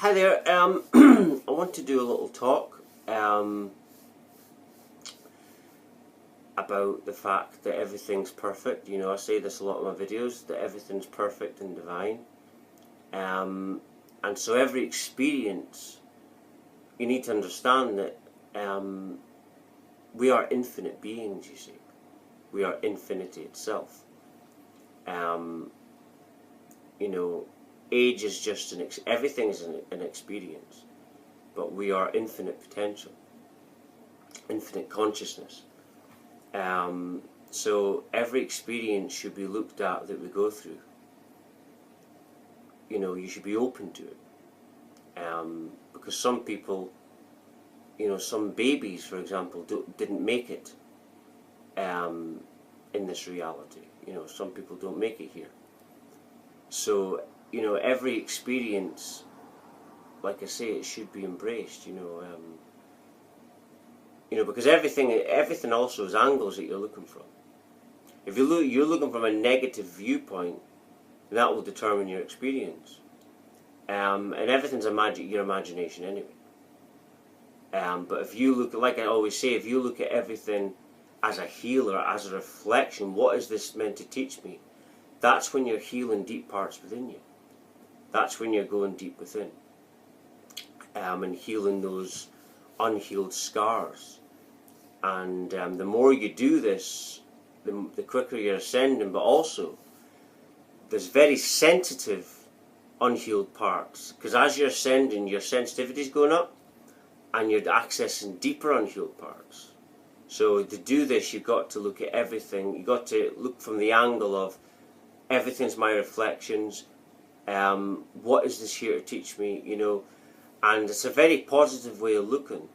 Hi there. I want to do a little talk about the fact that everything's perfect. You know, I say this a lot in my videos, that everything's perfect and divine. And so every experience, you need to understand that we are infinite beings, you see. We are infinity itself. You know, age is just everything is an experience, but we are infinite potential, infinite consciousness. So every experience should be looked at that we go through. You know, you should be open to it, because some people, you know, some babies, for example, didn't make it in this reality. You know, some people don't make it here. So, you know, every experience, like I say, it should be embraced. You know, because everything also is angles that you're looking from. If you're looking from a negative viewpoint, that will determine your experience. And everything's your imagination anyway. But if you look, like I always say, if you look at everything as a healer, as a reflection, what is this meant to teach me? That's when you're healing deep parts within you. That's when you're going deep within. And healing those unhealed scars. And the more you do this, the quicker you're ascending. But also, there's very sensitive unhealed parts. Because as you're ascending, your sensitivity's going up, and you're accessing deeper unhealed parts. So to do this, you've got to look at everything. You've got to look from the angle of everything's my reflections. What is this here to teach me? You know, and it's a very positive way of looking.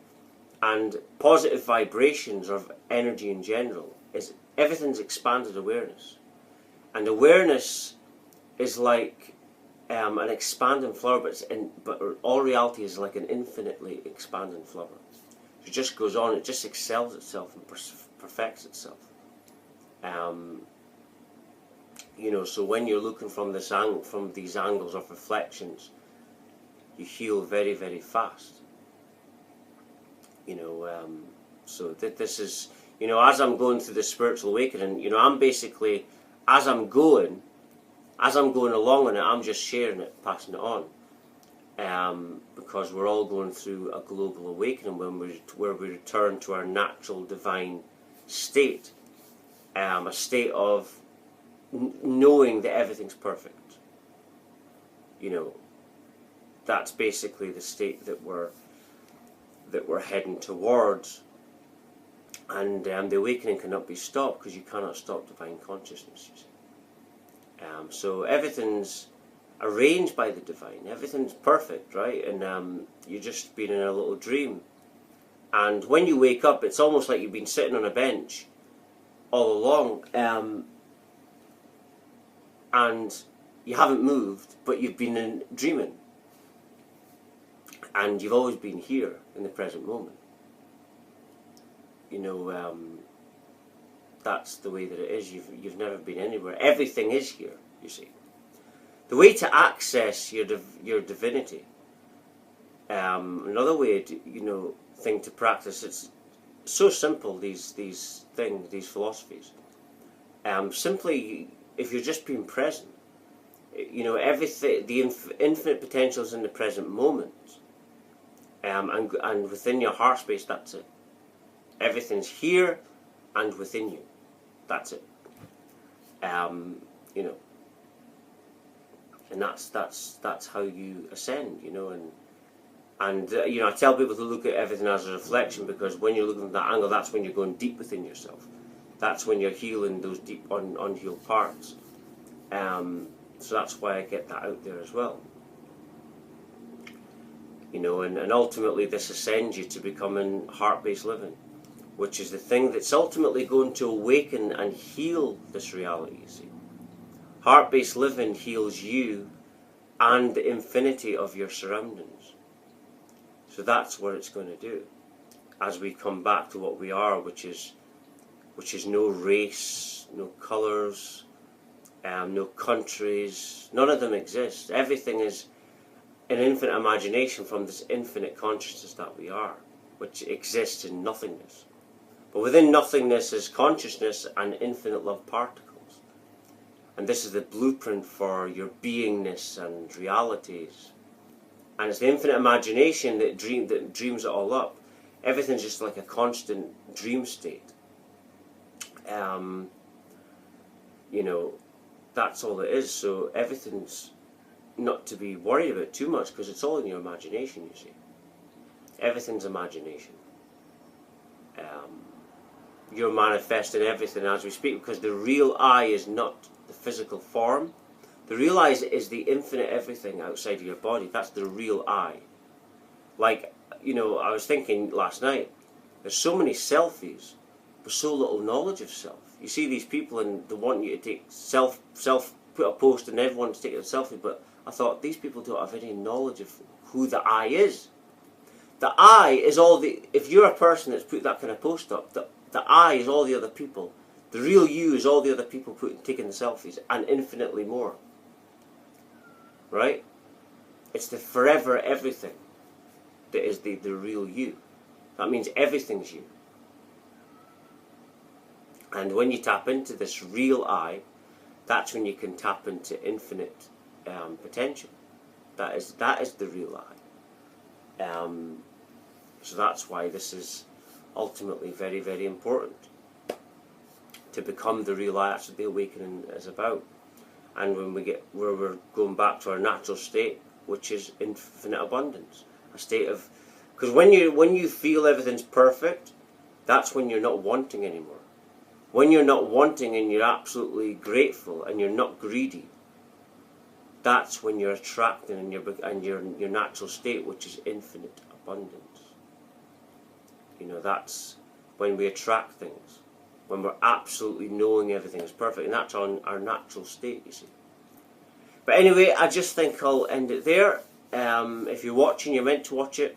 And positive vibrations of energy in general is everything's expanded awareness, and awareness is like an expanding flower, but all reality is like an infinitely expanding flower. It just goes on, it just excels itself and perfects itself. You know, so when you're looking from these angles of reflections, you heal very, very fast. You know, so this is, you know, as I'm going through the spiritual awakening, you know, I'm basically, as I'm going along in it, I'm just sharing it, passing it on. Because we're all going through a global awakening where we return to our natural divine state, a state of knowing that everything's perfect. You know, that's basically the state that we're heading towards. And the awakening cannot be stopped, because you cannot stop divine consciousness, you see. So everything's arranged by the divine, everything's perfect, right? And you're just being in a little dream. And when you wake up, it's almost like you've been sitting on a bench all along, and you haven't moved, but you've been dreaming. And you've always been here in the present moment. You know, that's the way that it is. You've never been anywhere. Everything is here, you see. The way to access your divinity, another way, thing to practice. It's so simple. These things, these philosophies. Simply, if you're just being present, you know, everything, the infinite potential is in the present moment. And within your heart space, that's it. Everything's here and within you. That's it. You know, and that's how you ascend. You know, and you know, I tell people to look at everything as a reflection, because when you're looking at that angle, that's when you're going deep within yourself. That's when you're healing those deep unhealed parts. So that's why I get that out there as well. You know, and ultimately this ascends you to becoming heart-based living, which is the thing that's ultimately going to awaken and heal this reality, you see. Heart-based living heals you and the infinity of your surroundings. So that's what it's going to do, as we come back to what we are, which is no race, no colours, no countries. None of them exist. Everything is an infinite imagination from this infinite consciousness that we are, which exists in nothingness. But within nothingness is consciousness and infinite love particles. And this is the blueprint for your beingness and realities. And it's the infinite imagination that dreams it all up. Everything's just like a constant dream state. You know, that's all it is. So everything's not to be worried about too much, because it's all in your imagination, you see. Everything's imagination. You're manifesting everything as we speak, because the real I is not the physical form. The real I is the infinite everything outside of your body. That's the real I. Like, you know, I was thinking last night, there's so many selfies, but so little knowledge of self. You see these people and they want you to take put a post and everyone's taking a selfie, but I thought, these people don't have any knowledge of who the I is. The I is all the, if you're a person that's put that kind of post up, the I is all the other people. The real you is all the other people taking the selfies, and infinitely more. Right? It's the forever everything that is the real you. That means everything's you. And when you tap into this real I, that's when you can tap into infinite potential. That is the real I. So that's why this is ultimately very, very important. To become the real I, that's what the awakening is about. And when we get where we're going back to our natural state, which is infinite abundance, a state of, because when you feel everything's perfect, that's when you're not wanting anymore. When you're not wanting and you're absolutely grateful and you're not greedy, that's when you're attracting and your natural state, which is infinite abundance. You know, that's when we attract things, when we're absolutely knowing everything is perfect, and that's on our natural state, you see. But anyway, I just think I'll end it there. If you're watching, you're meant to watch it.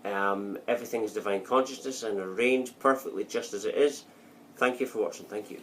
Everything is divine consciousness and arranged perfectly just as it is. Thank you for watching. Thank you.